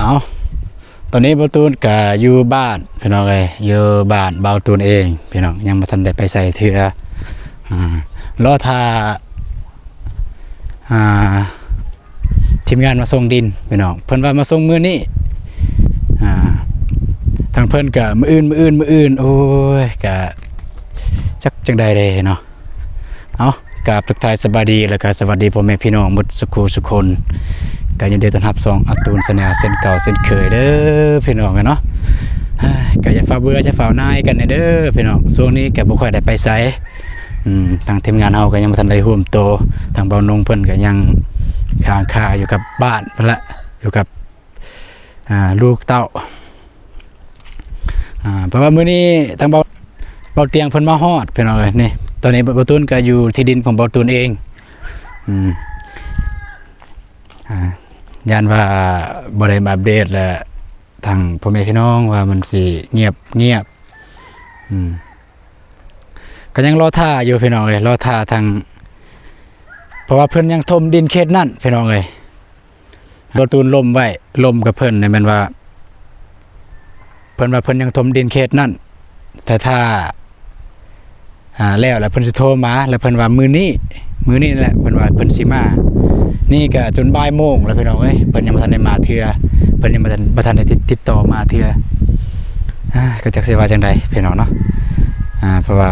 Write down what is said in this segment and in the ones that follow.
เอาตอนนี้เบาตูนก็อยู่บ้านพี่น้องเลยอยู่บ้านเบาตูนเองพี่น้องยังบ่ทันได้ไปใส่เทื่อรอท่าทีมงานมาส่งดินพี่น้องเพิ่นว่ามาส่งมื้อนี้ทางเพิ่นก็มื้ออื่นโอ้ยก็จักจังใดเด้เนาะเอากราบทักทายสบายดีแล้วก็สวัสดีพ่อแม่พี่น้องหมดสุขคนก็ยินดีต้อนรับ2อาตูนสแนลเส้นเก่าเส้นเคยเด้อพี่น้องกันเนาะก็อย่าฝ่าเบื่ออย่าฝ่านายกันเด้อพี่น้องช่วงนี้ก็บ่ค่อยได้ไปไสทางทีมงานเฮาก็ยังบ่ทันได้ร่วมโตทางเบานงเพิ่นก็ยังค้างคาอยู่กับบ้านนั่นแหละอยู่กับลูกเต้าเพราะว่ามื้อนี้ทางเบาเตียงเพิ่นมาฮอดพี่น้องเอ้ยนี่ตอนนี้เบาตูนก็อยู่ที่ดินของเบาตูนเองยานว่าบ่ได้มาอัปเดตแล้วทางพ่อแม่พี่น้องว่ามันสิเงียบก็ยังรอท่าอยู่พี่น้องเอ้ยรอท่าทางเพราะว่าเพิ่นยังถมดินเขตนั่นพี่น้องเอ้ยเบาตูนล้มไว้ล้มกับเพิ่นนี่แม่นว่าเพิ่นว่าเพิ่นยังถมดินเขตนั่นแต่ถ้าแล้วเพิ่นสิโทรมาแล้วเพิ่นว่ามื้อนี้แหละเพิ่นว่าเพิ่นสิมานี่ก็จนบ่ายโมงแล้วพี่น้องเอ้ยเพิ่นยังบ่ทันได้มาเทื่อเพิ่นยังบ่ทันได้ติดต่อมาเทื่อก็จักสิว่าจังได๋พี่น้องเนาะเพราะว่า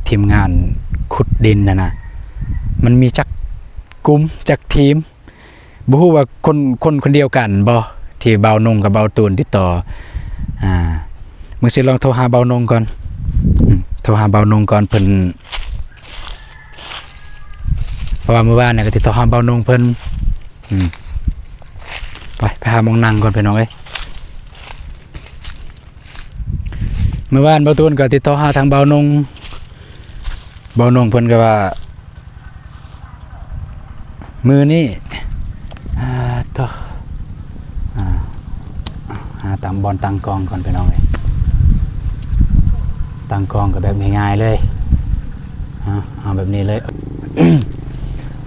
ทีมงานขุดดินนะมันมีจักกลุ่มจักทีมบ่ฮู้ว่าคนเดียวกันบ่ที่เบานงกับเบาตูนติดต่อมึงสิลองโทรหาเบานงก่อนโทรหาเบานงก่อนเพิ่นเพราะว่าเมื่อวานเนี่ยก็ติดต่อหาเบานงเพิ่นไปหามองนั่งก่อนไปน้องเอ้ยเมื่อวานเบาตูนก็ติดต่อหาทางเบานงเพิ่นก็ว่ามือนี้ต่อหาตามบอลตังกองก่อนไปน้องเอ้ยตังกองก็แบบง่ายๆเลยเอาแบบนี้เลย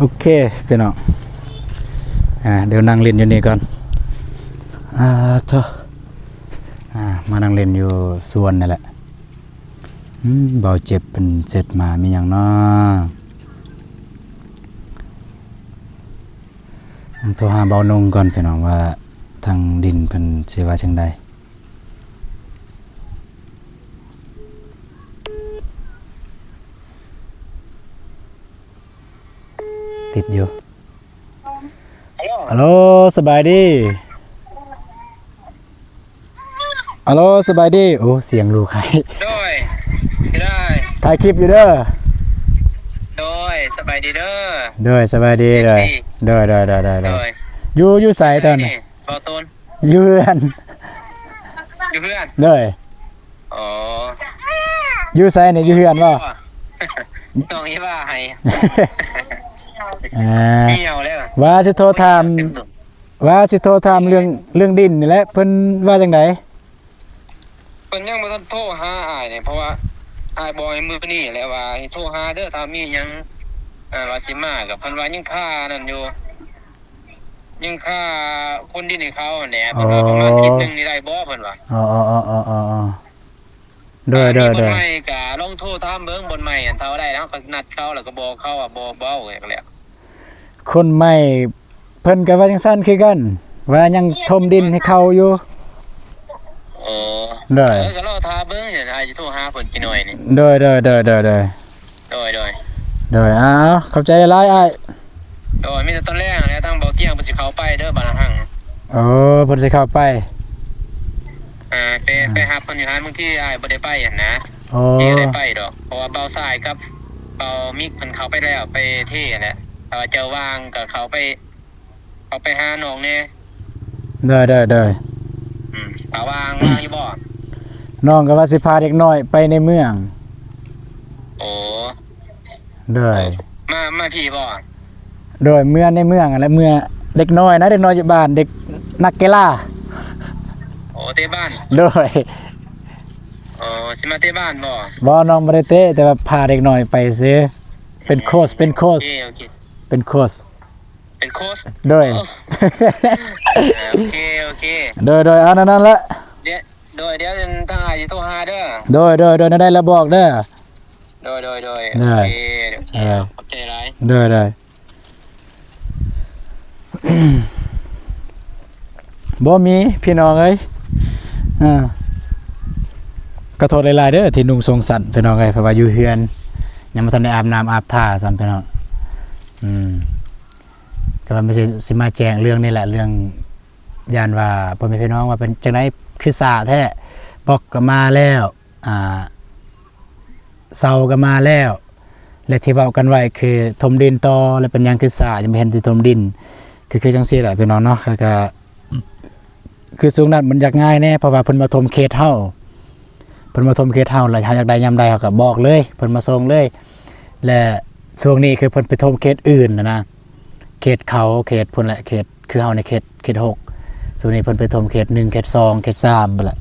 โอเคพี่น้องเดี๋ยวนั่งเล่นอยู่นี่ก่อนมานั่งเล่นอยู่สวนนี่แหละเบาเจ็บเป็นเสร็จมามีอย่างน้อโทรหาเบานงก่อนพี่น้องว่าทางดินเป็นสิว่าจังใดติดอยู่ฮัลโหลสบายดีฮัลโหลสบายดีโอ้เสียงลูกใครด้วยได้ถ่ายคลิปอยู่เด้อด้วยสบายดีเด้อด้วยสบายดีเลยด้วยอยู่ใส่ตอนเบาต้นอยู่เพื่อนด้วยอ๋ออยู่ใส่เนี่ยอยู่เพื่อนบ่ตรงนี้ว่าให้เหี่ยวแล้วว่าสิโทรถามเรื่องดินนี่แหละเพิ่นว่าจังไดเพิ่นยังบ่ทันโทรหาอ้ายเนี่ยเพราะว่าอ้ายบอกให้มื้อนี้แหละว่าให้โทรหาเด้อถ้ามีหยังว่าสิมาก็เพิ่นว่ายังค่านั่นอยู่ยังค่าคนดินให้เขาแหละเพิ่นว่าประมาณอาทิตย์นึงนี่ได้บ่เพิ่นว่าอ๋อด้วยบนใหม่ก็ลองโทรถามเบิ่งบนใหม่อันเท่าได้แล้วก็นัดเขาแล้วก็บอกเขาว่าบ่เอาก็แล้วคนใหม่เพิ่นก็ว่าจังซั่นคือกันว่ายังถมดินให้เขาอยู่ได้ก็รอถามเบิ่งเดี๋ยวอ้ายสิโทรหาเพิ่นกี่หน่อยนี่อ้าวเข้าใจหลายอ้ายมีแต่ตอนแรกนะทางเบาเตียงเพิ่นสิเข้าไปเด้อบ้านหังเพิ่นสิเข้าไปไปหาเพิ่นอยู่หาบางทีอ้ายบ่ได้ไปหั่นนะนี่ได้ไปดอกเพราะว่าเบาทรายกับเบามิกเพิ่นเข้าไปแล้วไปเท่แหละถ้าว่าเจ้าวางก็เข้าไปหาน้องแน่ได้ถ้าวางอยู่บ่น้องก็ว่าสิพาเด็กน้อยไปในเมืองได้มาพี่บ่โดยเมื่อในเมืองอะไรเมื่อเด็กน้อยนะเด็กน้อยอยู่บ้านเด็กนักกีฬาเตะบ้านโดยสิมาเตะบ้านบ่น้องบ่ได้เตะแต่ว่าพาเด็กน้อยไปซิเป็นโค้ชเป็นโค้ช เป็นโค้ช โดย โอเคโอเค โดยเอานั่นละ เดี๋ยวเดี๋ยวทางอายจะโทรหาเด้อ โดยนั่นได้แล้วบอกเด้อ โดย ได้ โอเคโอเคขอบใจหลาย โดยบ่มีพี่น้องเอ้ยก็โทษหลายๆเด้อที่นุ่งทรงสันพี่น้องเอ้ยเพราะว่าอยู่เฮือนยังบ่ทันได้อาบน้ำอาบท่าซ้ำพี่น้องก็ว่าไม่ใช่สิมาแจ้งเรื่องนี่แหละเรื่องย่านว่าพ่อแม่พี่น้องว่าเป็นจังได๋คือสาแท้บอกก็มาแล้วเซาก็มาแล้วและที่เว้ากันไว้คือถมดินต่อแล้วเป็นหยังคือสายังบ่เห็นที่ถมดินคือจังซี่แหละพี่น้องเนาะก็คือสูงนั้นมันอยากง่ายแน่เพราะว่าเพิ่นมาถมเขตเฮาแล้วเฮาอยากได้ยามใดเฮาก็บอกเลยเพิ่นมาส่งเลยและช่วงนี้คือเพิ่นไปถมเขตอื่นนะเขตเขาเขตพุ่นแหละเขตคือเฮาในเขต6ส่วนนี้เพิ่นไปถมเขต1เขต2เขต3พุ่นแหละ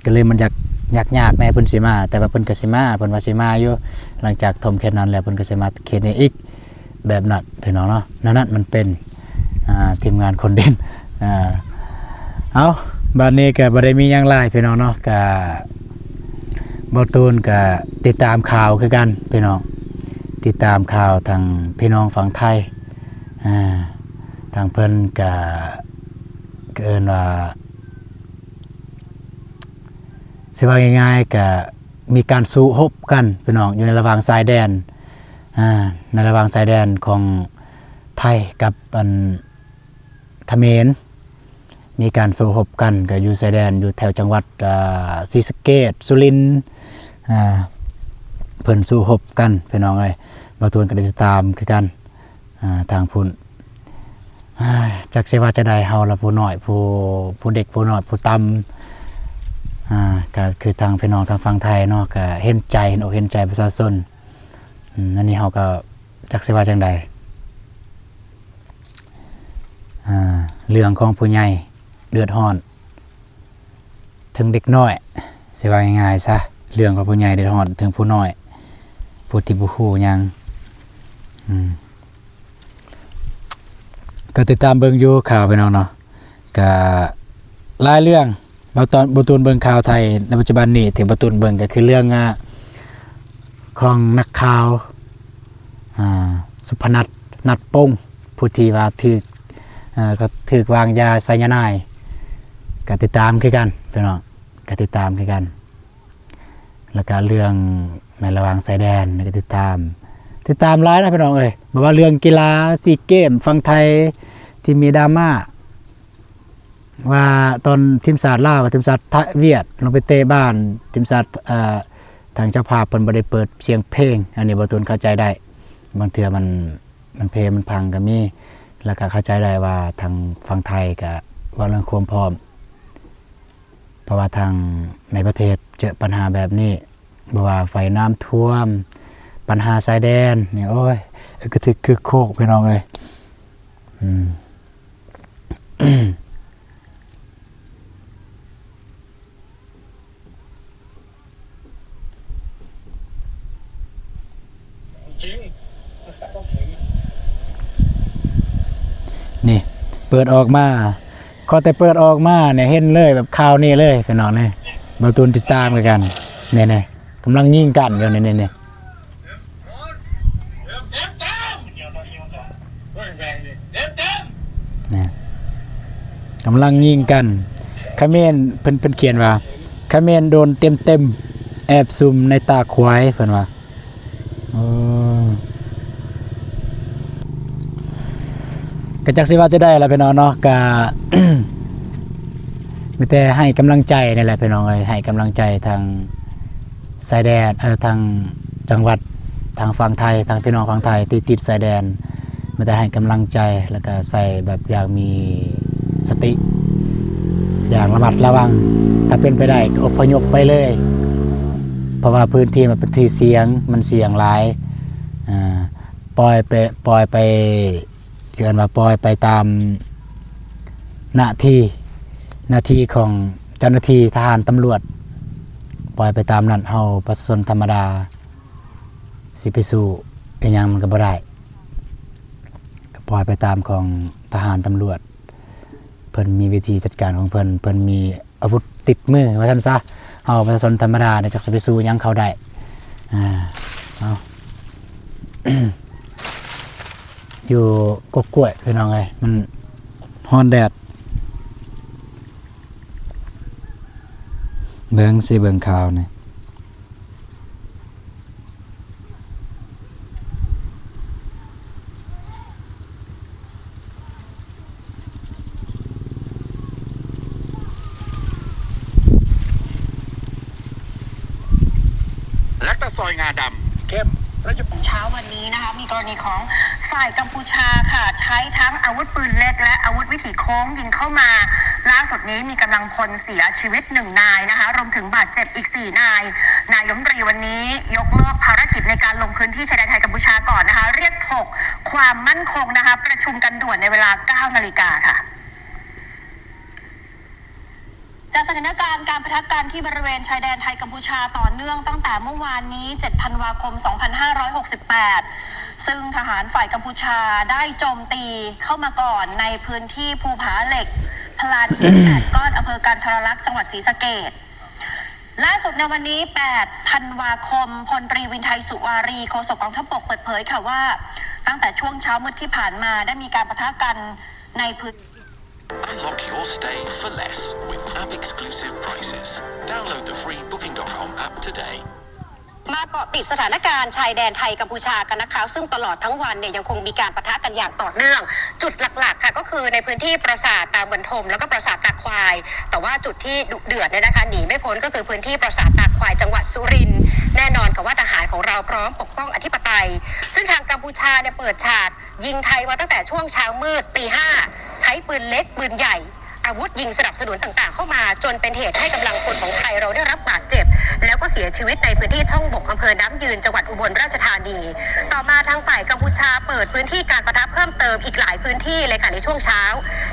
ก็เลยมันอยากยากแน่เพิ่นสิมาแต่ว่าเพิ่นก็สิมาเพิ่นว่าสิมาอยู่หลังจากถมเขตนั้นแล้วเพิ่นก็สิมาเขตนี้อีกแบบนั้นพี่น้องเนาะนั่นมันเป็นทีมงานคนเด่นเอาบัดนี้ก็บ่ได้มีหยังหลายพี่น้องเนาะก็บ่ตูนก็ติดตามข่าวคือกันพี่น้องติดตามข่าวทางพี่น้องฝั่งไทยทางเพิ่นก็เอิ้นว่าสิว่าง่ายๆก็มีการสู้รบกันพี่น้องอยู่ในระหว่างชายแดนในระหว่างชายแดนของไทยกับเขมรมีการสู้รบกันก็อยู่ชายแดนอยู่แถวจังหวัดศรีสะเกษสุรินทร์เพิ่นสู้รบกันพี่น้องเอ้ยบ่ตูนก็ได้ติดตามคือกันทางพุ่นจักสิว่าจะได้เฮาละผู้น้อยผู้เด็กผู้น้อยผู้ต่ำก็คือทางพี่น้องทางฝั่งไทยเนาะก็เห็นใจเห็นอกเห็นใจประชาชนอันนี้เฮาก็จักสิว่าจังใดเรื่องของผู้ใหญ่เดือดร้อนถึงเด็กน้อยสิว่าง่ายๆซะเรื่องของผู้ใหญ่เดือดร้อนถึงผู้น้อยผู้ที่บ่ฮู้หยังก็ติดตามเบิ่งอยู่ข่าวพี่น้องเนาะก็หลายเรื่องบ่ตูนเบิ่งข่าวไทยในปัจจุบันนี้ที่บ่ตูนเบิ่งก็คือเรื่องของนักข่าวสุพนัทนัดปงผู้ที่ว่าก็ถูกวางยาไซยาไนด์ก็ติดตามคือกันพี่น้องก็ติดตามคือกันแล้วก็เรื่องในระหว่างชายแดนก็ติดตามหลายนะพี่น้องเอ้ยบ่ว่าเรื่องกีฬาซีเกมฝั่งไทยที่มีดราม่าว่าตอนทีมชาติลาวกับทีมชาติเวียดลงไปเตะบ้านทีมชาติทางเจ้าภาพเพิ่นบ่ได้เปิดเสียงเพลงอันนี้บ่ตูนเข้าใจได้บางเทื่อมันเพลงมันพังก็มีแล้วก็เข้าใจได้ว่าทางฝั่งไทยก็ว่าเรื่องความพร้อมเพราะว่าทางในประเทศเจอปัญหาแบบนี้บ่ว่าไฟน้ำท่วมปัญหาชายแดนนี่โอ้ยก็คือโคกพี่น้องเอ้ยนี่เปิดออกมาพอแต่เปิดออกมาเนี่ยเห็นเลยแบบข่าวนี้เลยพี่น้องนี่บ่ตูนติดตามกันนี่ๆกำลังยิงกันอยู่นี่ๆกำลังยิงกันคาเมนเพิ่นเขียนว่าคาเมนโดนเต็มแอบซุ่มในตาควายเพิ่นว่าก็จักสิว่าจะได้ล่ะพี่น้องเนาะก็ มีแต่ให้กำลังใจนี่แหละพี่น้องเอ้ยให้กำลังใจทางชายแดนทางจังหวัดทางฝั่งไทยทางพี่น้องฝั่งไทยที่ติดชายแดนมีแต่ให้กำลังใจแล้วก็ใส่แบบอย่างมีสติอย่างระมัดระวังถ้าเป็นไปได้ก็อพยพไปเลยเพราะว่าพื้นที่มันเป็นที่เสี่ยงมันเสี่ยงหลายปล่อยไปเกินว่าปล่อยไปตามหน้าที่ของเจ้าหน้าที่ทหารตำรวจปล่อยไปตามนั้นเฮาประชาชนธรรมดาสิไปสู่อีหยังมันก็บ่ได้ ปล่อยไปตามของทหารตำรวจเพิ่นมีวิธีจัดการของเพิ่นมีอาวุธติดมือว่าซั่นซะเฮาประชาชนธรรมดาเนี่ยจักสิไปสู้หยังเขาได้เอา อยู่กกล้วยพี่น้องเอ้ยมันฮ้อนแดดเบิ่งสิเบิ่งข่าวนี่และตะซอยงาดำเข้มและจะ เช้าวันนี้นะคะมีกรณีของฝ่ายกัมพูชาค่ะใช้ทั้งอาวุธปืนเล็กและอาวุธวิถีโค้งยิงเข้ามาล่าสุดนี้มีกำลังพลเสียชีวิต1 นายนะคะรวมถึงบาดเจ็บอีก4 นายนายกรัฐมนตรีวันนี้ยกเลิกภารกิจในการลงพื้นที่ชายแดนไทยกัมพูชาก่อนนะคะเรียกถกความมั่นคงนะคะประชุมกันด่วนในเวลา 9 นาฬิกาค่ะจากสถานการณ์การปะทะกันที่บริเวณชายแดนไทยกัมพูชาต่อเนื่องตั้งแต่เมื่อวานนี้ 7 ธันวาคม 2568 ซึ่งทหารฝ่ายกัมพูชาได้โจมตีเข้ามาก่อนในพื้นที่ภูผาเหล็กพลานหิน8 ก้อนอำเภอกันทรลักษณ์จังหวัดศรีสะเกษล่าสุดในวันนี้ 8 ธันวาคมพลตรีวินไทยสุวารีโฆษกกองทัพบกเปิดเผยค่ะว่าตั้งแต่ช่วงเช้ามืดที่ผ่านมาได้มีการปะทะกันในพื้นUnlock your stay for less with app exclusive prices. Download the free booking.com app today. มาเกาะติดสถานการณ์ชายแดนไทยกัมพูชากันนะคะซึ่งตลอดทั้งวันเนี่ยยังคงมีการปะทะกันอย่างต่อเนื่องจุดหลักๆค่ะก็คือในพื้นที่ปราสาทตาบนทมแล้วก็ปราสาทตาควายแต่ว่าจุดที่ดุเดือดเนี่ยนะคะหนีไม่พ้นก็คือพื้นที่ปราสาทตาควายจังหวัดสุรินทร์แน่นอนกับว่าทหารของเราพร้อมปกป้องอธิปไตยซึ่งทางกัมพูชาเนี่ยเปิดฉากยิงไทยมาตั้งแต่ช่วงเช้ามืดตี 5ใช้ปืนเล็กปืนใหญ่อาวุธยิงสนับสนุนต่างๆเข้ามาจนเป็นเหตุให้กำลังพลของไทยเราได้รับบาดเจ็บแล้วก็เสียชีวิตในพื้นที่ช่องบกอำเภอน้ำยืนจังหวัดอุบลราชธานีต่อมาทางฝ่ายกัมพูชาเปิดพื้นที่การปะทะเพิ่มเติมอีกหลายพื้นที่เลยค่ะในช่วงเช้า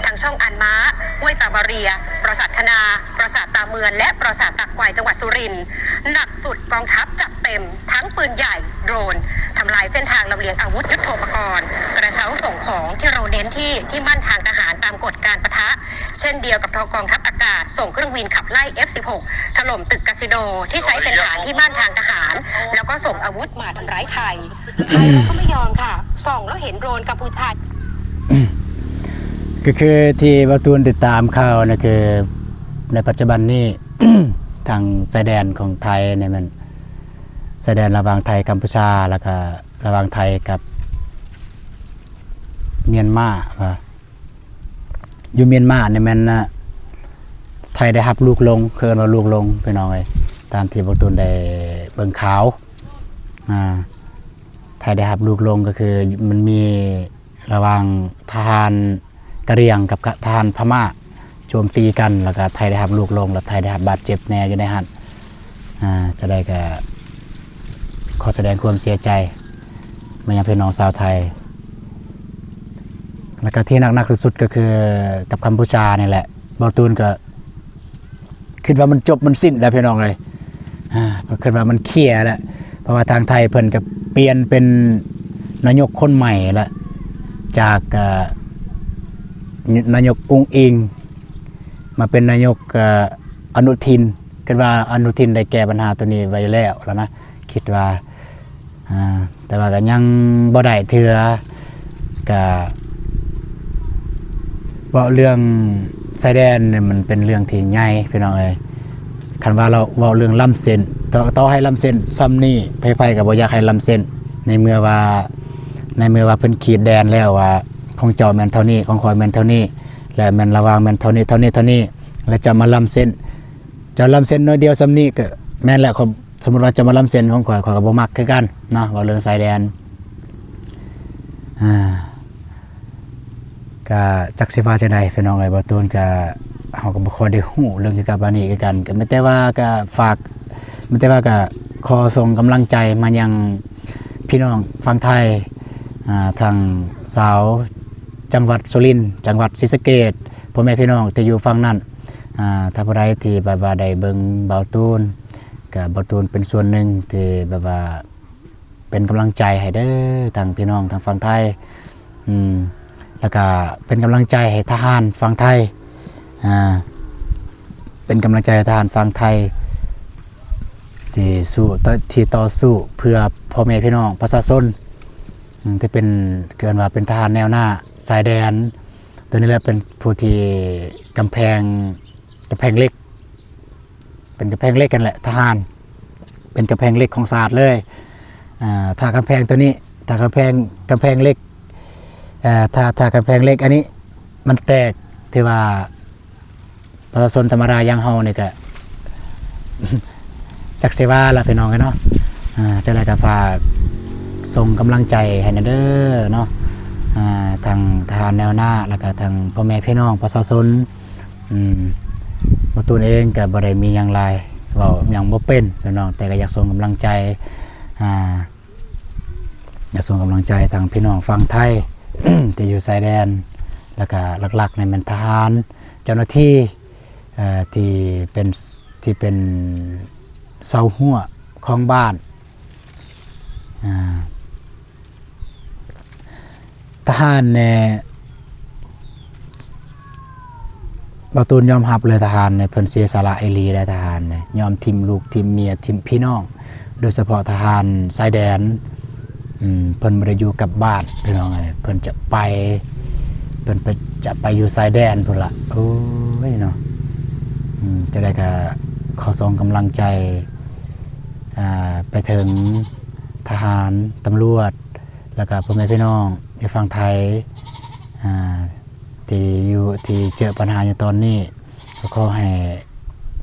ทางช่องอันม้าห้วยตามาเรียปราสาทคณาปราสาทตาเมือนและปราสาทตาควายจังหวัดสุรินทร์หนักสุดกองทัพจับเต็มทั้งปืนใหญ่โดรนทำลายเส้นทางลำเลียงอาวุธยุทโธปกรณ์กระเช้าส่งของที่เราเน้นที่มั่นทางทหารตามกฎการปะทะเช่นเดียวกับกองทัพอากาศส่งเครื่องบินขับไล่ F-16 ถล่มตึกคาสิโนที่ใช้เป็นฐานที่มั่นทางทหารแล้วก็ส่งอาวุธมาทำร้ายไทยไทยเราก็ไม่ยอมค่ะส่องแล้วเห็นโดรนกัมพูชาก็คือที่บาตูนติดตามข่าวนะคือในปัจจุบันนี้ ทางชายแดนของไทยเนี่ยมันชายแดนระหว่างไทยกัมพูชาแล้วก็ระหว่างไทยกับเมียนมาว่าอยู่เมียนมาเนี่ยมันไทยได้รับลูกลงเคินว่าลูกลงพี่น้องเลยตามที่บาตูนได้เบิ่งข่าวไทยได้รับลูกลงก็คือมันมีระหว่างทหารกะเหรี่ยงกับทหารพม่าโจมตีกันแล้วก็ไทยได้รับลูกลงแล้วไทยได้รับบาดเจ็บแน่อยู่ในหันจะได้ก็ขอแสดงความเสียใจมายังพี่น้องชาวไทยแล้วก็ที่หนักๆสุดๆก็คือกับกัมพูชานี่แหละบาตูนก็คิดว่ามันจบมันสิ้นแล้วพี่น้องเลยเพราะคิดว่ามันเคลียร์แล้วเพราะว่าทางไทยเพิ่นก็เปลี่ยนเป็นนายกคนใหม่แล้วจากนายกอุ้งอิงมาเป็นนายกอนุทินคิดว่าอนุทินได้แก้ปัญหาตัวนี้ไว้แล้วนะคิดว่าแต่ว่าก็ยังบ่ได้เทื่อก็ว่าเรื่องชายแดนเนี่ยมันเป็นเรื่องที่ใหญ่พี่น้องเอ้ยคันว่าเราเว้าเรื่องล้ำเส้นต่อให้ล้ำเส้นซ้ำนี่ไผๆก็บ่อยากให้ล้ำเส้นในเมื่อว่าเพิ่นขีดแดนแล้วว่าของเจ้าแม่นเท่านี้ของข่อยแม่นเท่านี้และแม่นระวางแม่นเท่านี้แล้วจะมาล้ำเส้นจะล้ำเส้นน้อยเดียวซ้ำนี่ก็แม่นแหละสมมุติว่าจะมาล้ำเส้นของข่อยก็บ่มักคือกันเนาะว่าเรื่องชายแดนก็จักสิว่าจังได๋พี่น้องเอ้ยบ่ตูนก็เฮาก็บ่ค่อยได้ฮู้เรื่องเกี่ยวกับอันนี้คือกันก็แต่ว่าก็ฝากแต่ว่าก็ขอส่งกำลังใจมายังพี่น้องฝั่งไทยทางสาวจังหวัดสุรินทร์จังหวัดศรีสะเกษพ่อแม่พี่น้องที่อยู่ฝั่งนั้นถ้าผู้ใดที่แบบว่าได้เบิ่งเบาตูนก็เบาตูนเป็นส่วนหนึ่งที่แบบว่าเป็นกำลังใจให้เด้อทางพี่น้องทางฝั่งไทย แล้วก็เป็นกำลังใจให้ทหารฝั่งไทยเป็นกำลังใจให้ทหารฝั่งไทยที่ต่อสู้เพื่อพ่อแม่พี่น้องประชาชนที่เป็นเกินว่าเป็นทหารแนวหน้าสายแดนตัวนี้แหละเป็นผู้ที่กำแพงเล็กเป็นกำแพงเล็กกันแหละทหารเป็นกำแพงเล็กของศาสตร์เลยถ้ากำแพงตัวนี้ถ้ากำแพงเล็กถ้ากำแพงเล็กอันนี้มันแตกที่ว่าประชาชนธรรมดาอย่างเฮานี่ก็จักเสว่าล่ะพี่น้องกันเนาะจะได้ก็ฝากส่งกำลังใจให้เด้อเนาะทางทหารแนวหน้าแล้วก็ทางพ่อแม่พี่น้องประชาชนบ่ตูนเองก็บ่ได้มีหยังหลายเว้าหยังบ่เป็นพี่น้องแต่ก็อยากส่งกำลังใจอยากส่งกำลังใจทางพี่น้องฝั่งไทย ที่อยู่ชายแดนแล้วก็หลักๆในมันทหารเจ้าหน้าที่ที่เป็นเสาหัวของบ้านทหารเนี่ยบ่ตูนยอมรับเลยทหารเนี่ยเพิ่นเสียสละอีหลีได้ทหารเนี่ยยอมทิมลูกทิมเมียทิมพี่น้องโดยเฉพาะทหารชายแดนเพิ่นบ่ได้อยู่กับบ้านพี่น้องเอ้ยเพิ่นจะไปอยู่ชายแดนพุ่นล่ะโอ้ยเนาะจะได้ก็ขอส่งกำลังใจไปถึงทหารตำรวจแล้วก็พ่อแม่พี่น้องในฝั่งไทยที่เจอปัญหาอยู่ตอนนี้ก็ขอให้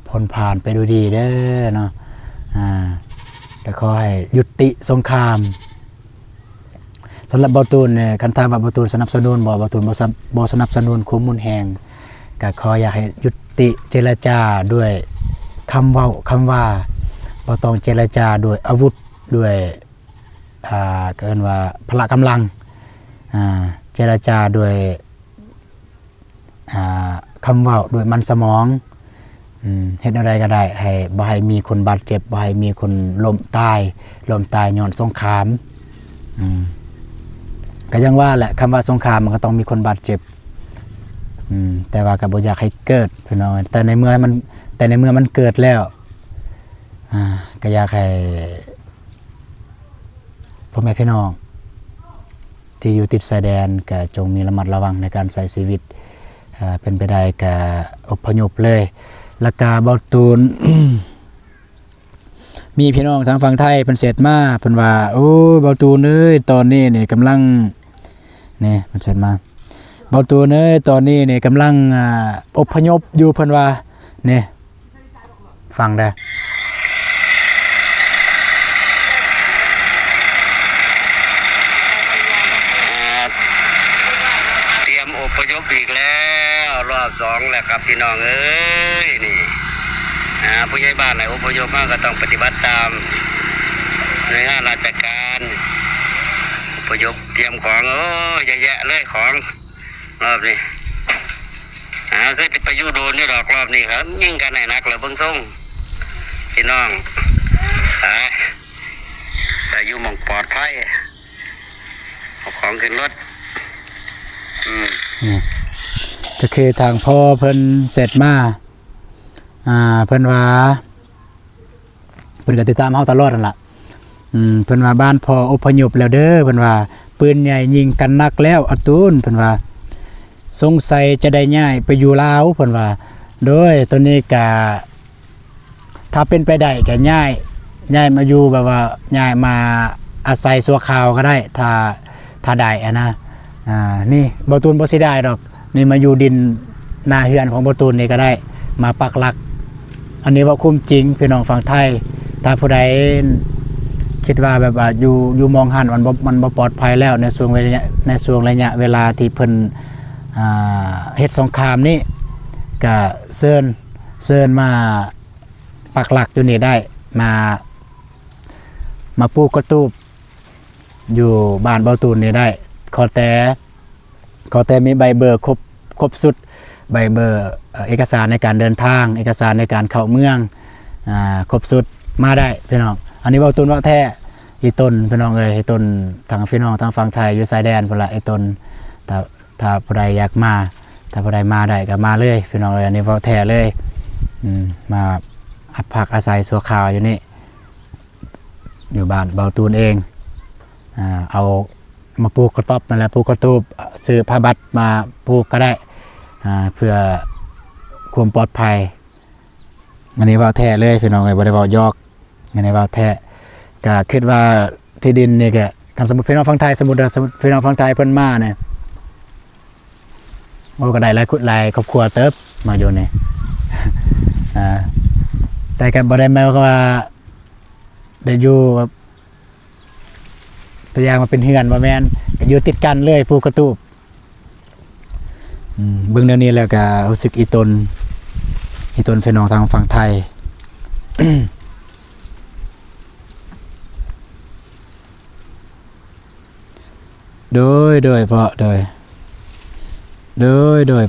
พ้นผ่านไปด้วยดีเด้อเนาะก็ขอให้ยุติสงครามสำหรับบ่ตูนเนี่ยคันถามว่าบ่ตูนสนับสนุนบ่ตูนบ่สนับสนุนคุมมุนแหงก็ขออยากให้ยุติเจรจาด้วยคำว่าบ่ต้องเจรจาด้วยอาวุธด้วยเกินว่าพละกำลังเจรจาด้วยคำว่าด้วยมันสมองเฮ็ดอะไรก็ได้ให้บ่ให้มีคนบาดเจ็บบ่ให้มีคนล้มตายย้อนสงครามก็ยังว่าแหละคำว่าสงครามมันก็ต้องมีคนบาดเจ็บแต่ว่าก็บ่อยากให้เกิดพี่น้องแต่ในเมื่อมันเกิดแล้วก็อยากให้พ่อแม่พี่น้องที่อยู่ติดชายแดนก็จงมีระมัดระวังในการใช้ชีวิตเป็นไปได้ก็อพยพเลยแล้วก็บ่ตูน มีพี่น้องทางฝั่งไทยเพิ่นเสร็จมาเพิ่นว่าโอ้บ่ตูนเอ้ยตอนนี้นี่กำลังนี่เพิ่นเสร็จมาบ่ตูนเอ้ยตอนนี้นี่กำลังอพยพอยู่เพิ่นว่านี่ฟังได้อพยพอีกแล้วรอบ2แล้วครับพี่น้องเอ้ยนี่ผู้ใหญ่บ้านไหนอพยพมาก็ต้องปฏิบัติตามหน่วยงานราชการอพยพเตรียมของเยอะแยะเลยของรอบนี้เคยไปอยู่โดนนี่ดอกรอบนี้ครับยิ่งกันไหนนักเลยเบิ่งส่งพี่น้องแต่อยู่หม่องปลอดภัยเอาของขึ้นรถก็คือทางพ่อเพิ่นเสร็จมาเพิ่นว่าเพิ่นก็ติดตามเฮาตลอดนั่นล่ะเพิ่นว่าบ้านพ่ออพยพแล้วเด้อเพิ่นว่าปืนใหญ่ยิงกันนักแล้วอตูนเพิ่นว่าสงสัยจะได้ย้ายไปอยู่ลาวเพิ่นว่าโดยตัวนี้ก็ถ้าเป็นไปได้ก็ย้ายมาอยู่แบบว่าย้ายมาอาศัยชั่วคราวก็ได้ถ้าได้นะนี่บ่ตูนบ่สิได้ดอกนี่มาอยู่ดินนาเฮือนของบ่ตูนนี่ก็ได้มาปักหลักอันนี้ว่าคุ้มจริงพี่น้องฝั่งไทยถ้าผู้ใดคิดว่าแบบว่าอยู่มองหันมันบ่ปลอดภัยแล้วในช่วงระยะเวลาที่เพิ่นเฮ็ดสงครามนี่ก็เชิญมาปักหลักอยู่นี่ได้มาปลูกกระตูบอยู่บ้านบ่ตูนนี่ได้ขอแต่มีใบเบอร์ครบสุดใบเบอร์เอกสารในการเดินทางเอกสารในการเข้าเมืองครบสุดมาได้พี่น้องอันนี้เว้าตุนว่าแท้อีต้นพี่น้องเอ้ยอีต้นทางพี่น้องทางฝั่งไทยอยู่ชายแดนพุ่นล่ะไอ้ต้นถ้ ถ้าผู้ใดอยากมาถ้าผู้ใดมาได้ก็มาเลยพี่น้องเอ้ยอันนี้เว้าแท้เลยมาพักอาศัยสัวข่าวอยู่นี่อยู่บ้านเบาตูนเองเอามาปลูกกระต๊อบนั่นแหละปลูกกระตูบซื้อผ้าบัตรมาปลูกก็ได้เพื่อความปลอดภัยอันนี้เว้าแท้เลยพี่น้องเอ้ยบ่ได้เว้ายอกอันนี้เว้าแท้ก็คิดว่าที่ดินนี่ก็คำสมมุติพี่น้องฝั่งไทยสมมุติพี่น้องฝั่งไทยเพิ่นมาเนี่ยโอ้ก็ได้หลายครอบครัวเติบมาอยู่นี่ แต่ก็บ่ได้หมายความว่าได้อยู่แบบตัวอย่างมาเป็นเฮือนบ่แม่นก็อยู่ติดกันเลยปลูกกระตูบเบิ่งแนวนี้แล้วก็รู้สึกอีตนพี่น้องทางฝั่งไทย โดยพอโดย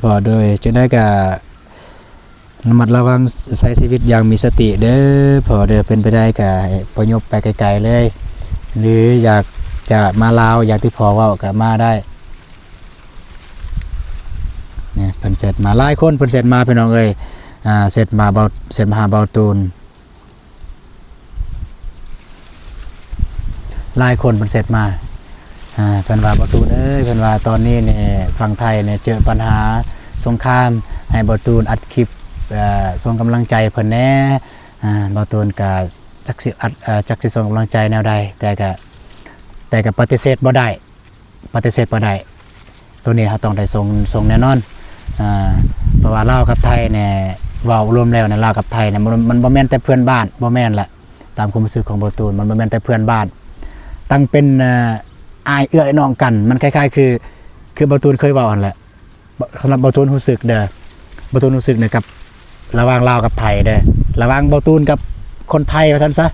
พอโดยจึงได้ก็ระมัดระวังใช้ชีวิตอย่างมีสติเด้อพอเด้อเป็นไปได้ก็ประยบไปไกลๆเลยหรืออยากจะมาลาวอย่างที่พอเว้าก็มาได้เนี่ยเพิ่นเสร็จมาหลายคนเพิ่นเสร็จมาพี่น้องเอ้ยเสร็จมาหาเบาตูนหลายคนเพิ่นเสร็จมาเพิ่นว่าเบาตูนเอ้ยเพิ่นว่าตอนนี้เนี่ยฝั่งไทยเนี่ยเจอปัญหาสงครามให้เบาตูนอัดคลิปส่งกำลังใจเพิ่นแน่เบาตูนก็จักสิส่งกำลังใจแนวใดแต่ก็ปฏิเสธบ่ได้ตัวนี้เขาต้องได้ส่งแน่นอนเพราะว่าลาวกับไทยเนี่ยเว้ารวมแล้วเนี่ยลาวกับไทยเนี่ยมันบ่แม่นแต่เพื่อนบ้านบ่แม่นละตามความรู้สึกของเบาตูนมันบ่แม่นแต่เพื่อนบ้านตั้งเป็นอายเอื้อน้องกันมันคล้ายๆคือเบาตูนเคยเว้าหั่นแหละสำหรับเบาตูนรู้สึกเนี่ยกับระหว่างลาวกับไทยเด้อระหว่างเบาตูนกับคนไทยว่าซั่นซะ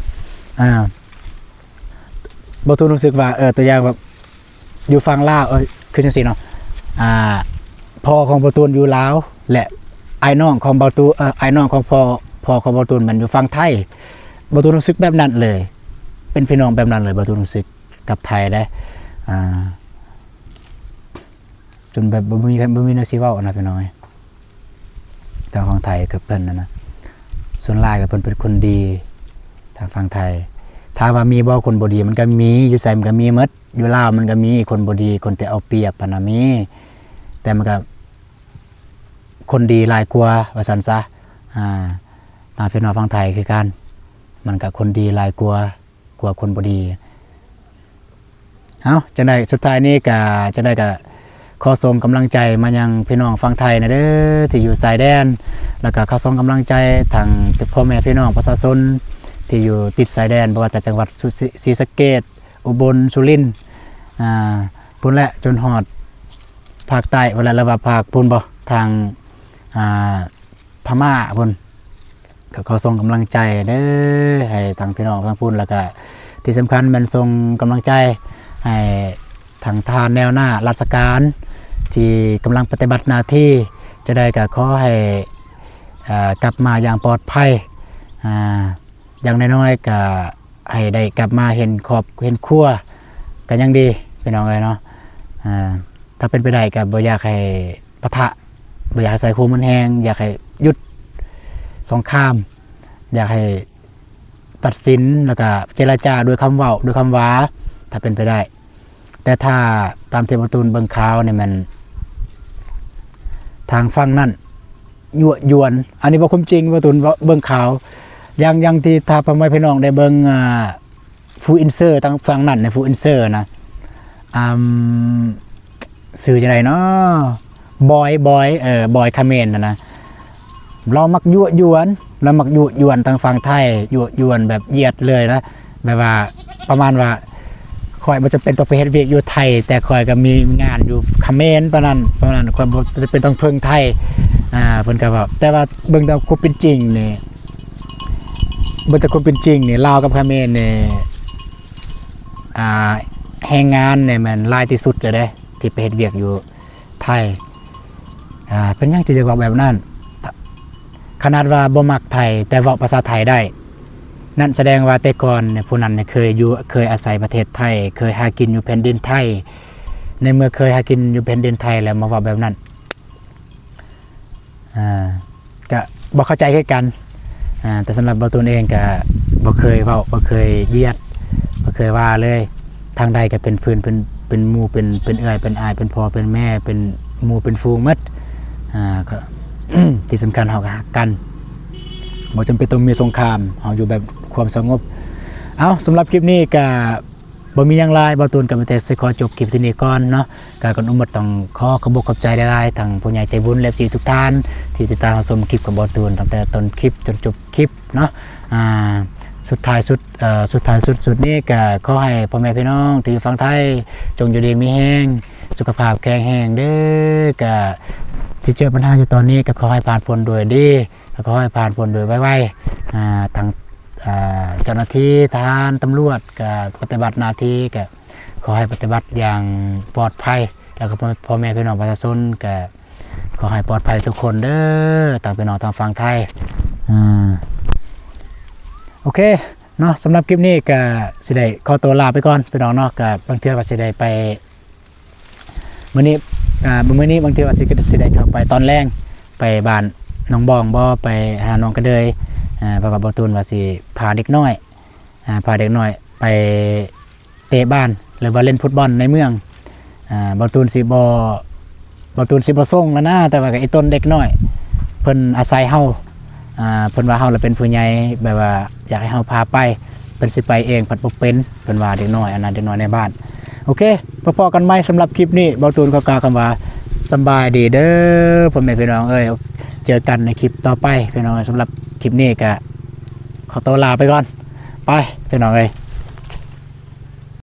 เบาตูนรู้สึกว่าตัวอย่างแบบอยู่ฝั่งลาวคือจังซี่เนาะพ่อของเบาตูนอยู่ลาวและไอ้น้องของเบาตูนไอ้น้องของพ่อของเบาตูนมันอยู่ฝั่งไทยเบาตูนรู้สึกแบบนั้นเลยเป็นพี่น้องแบบนั้นเลยเบาตูนรู้สึกกับไทยได้จนแบบบ่มีแนวสิเว้านะพี่น้องทางฝั่งไทยกับเพิ่นนะส่วนหลายกับเพิ่นเป็นคนดีทางฝั่งไทยถ้าว่ามีบ่คนบ่ดีมันก็มีอยู่ไสมันก็มีหมดอยู่ลาวมันก็มีคนบ่ดีคนที่เอาเปรียบปานน่ะมีแต่มันก็คนดีหลายกว่าว่าซั่นซะตามพี่น้องฝั่งไทยคือกันมันก็คนดีหลายกว่าคนบ่ดีจังได๋สุดท้ายนี้ก็จังได๋ก็ขอส่งกำลังใจมายังพี่น้องฝั่งไทยนะเด้อที่อยู่ชายแดนแล้วก็ขอส่งกำลังใจทางพ่อแม่พี่น้องประชาชนที่อยู่ติดชายแดนบ่ว่าแต่จังหวัดศรีสะเกษอุบลสุรินทร์พุ่นและจนฮอดภาคใต้พุ่นและระว่าภาคพุ่นบ่ทางพม่าพุ่นก็ขอส่งกำลังใจเด้อให้ทางพี่น้องทางพุ่นแล้วก็ที่สำคัญมันส่งกำลังใจให้ทางทหารแนวหน้าราชการที่กำลังปฏิบัติหน้าที่จะได้ก็ขอให้กลับมาอย่างปลอดภัยอย่างน้อยๆก็ให้ได้กลับมาเห็นครอบเห็นครัวก็ยังดีพี่น้องเลยเนาะถ้าเป็นไปได้ก็บ่อยากให้ปะทะบ่อยากให้ใส่คูมันแห้งอยากให้หยุดสงครามอยากให้ตัดสินแล้วก็เจรจาด้วยคำเว้าด้วยคำว้าถ้าเป็นไปได้แต่ถ้าตามที่เบาตูนเบิ่งข่าวเนี่ยมันทางฝั่งนั้นยั่วยวนอันนี้บ่ความจริงเบาตูนเบิ่งข่าวยังที่ถ้าพ่อแม่พี่น้องได้เบิ่งฟูอินเซอร์ทางฝั่งนั้นในฟูอินเซอร์นะสื่อจังได๋เนาะบอยคาเมนนะเรามักยั่วยวนเรามักยั่วยวนทางฝั่งไทยยั่วยวนแบบเหยียดเลยนะแบบว่าประมาณว่าคอยมันจะเป็นต้องไปเฮ็ดเวียกอยู่ไทยแต่คอยก็มีงานอยู่คาเมนประมาณคอยจะเป็นต้องเพิ่งไทยเพิ่นก็แบบแต่ว่าเบิ่งตามความเป็นจริงนี่เบิ่งแต่ความเป็นจริงนี่ลาวกับคาเมนนี่แรงงานเนี่ยมันหลายที่สุดเลยเด้ที่ไปเฮ็ดเวียกอยู่ไทยเพิ่นยังจะเว้าแบบนั้นขนาดว่าบ่มักไทยแต่เว้าภาษาไทยได้นั่นแสดงว่าแต่ก่อนเนี่ยผู้นั้นเนี่ยเคยอาศัยประเทศไทยเคยหากินอยู่แผ่นดินไทย ในเมื่อเคยหากินอยู่แผ่นดินไทยแล้วมาว่าแบบนั้นก็บ่เข้าใจคือกันแต่สำหรับบ่ตูนเองก็บ่เคยเว้าบ่เคยเหยียดบ่เคยว่าเลยทางใดก็เป็นเพื่อนเป็นหมู่เป็นเอื้อยเป็นอ้ายเป็นพ่อเป็นแม่เป็นหมู่เป็นฟูงหมดก็ ที่สำคัญเฮาก็ฮักกันบ่จำเป็นต้องมีสงครามเฮาอยู่แบบความสงบเอาสำหรับคลิปนี้ก็บ่มีหยังหลายบ่ตูนก็มีแต่สิขอจบคลิปที่นี้ก่อนเนาะก็ก่อนอื่นหมดต้องขอขอบคุณขอบใจหลายๆทั้งผู้ใหญ่ใจบุญและFCทุกท่านที่ติดตามรับชมคลิปของบ่ตูนตั้งแต่ต้นคลิปจนจบคลิปเนาะสุดท้ายสุดนี้ก็ขอให้พ่อแม่พี่น้องที่อยู่ฝั่งไทยจงอยู่ดีมีแรงสุขภาพแข็งแรงเด้อก็ที่เจอปัญหาอยู่ตอนนี้ก็ขอให้ผ่านพ้นโดยดีก็ขอให้ผ่านพ้นโดยไวๆทางเจ้าหน้าที่ทหารตำรวจก็ปฏิบัติหน้าที่ก็ขอให้ปฏิบัติอย่างปลอดภัยแล้วก็พ่อแม่พี่น้องประชาชนก็ขอให้ปลอดภัยทุกคนเด้อต่างพี่น้องทางฝั่งไทยโอเคเนาะสำหรับคลิปนี้ก็สิได้ขอตัวลาไปก่อนพี่น้องเนาะก็บางเทื่อก็สิได้ไปมื้อนี้บางเทื่อก็สิได้เข้าไปตอนแรงไปบ้านน้องบองบ่ไปหาน้องกระเดยเพราะว่าบ่ตูนว่าสิพาเด็กน้อยไปเตะบ้านหรือว่าเล่นฟุตบอลในเมืองบ่ตูนสิบ่ส่งแล้วนะแต่ว่าก็ไอ้ต้นเด็กน้อยเพิ่นอาศัยเฮาเพิ่นว่าเฮาเป็นผู้ใหญ่แบบว่าอยากให้เฮาพาไปเพิ่นสิไปเองเพิ่นบ่เป็นเพิ่นว่าเด็กน้อยอันนั้นเด็กน้อยในบ้านโอเคพอๆกันใหม่สำหรับคลิปนี้บ่ตูนก็กล่าวคำว่าสบายดีเด้อพ่อแม่พี่น้องเอ้ยเจอกันในคลิปต่อไปพี่น้องสำหรับคลิปนี้ก็ขอตัวลาไปก่อนไปพี่น้องเอ้ย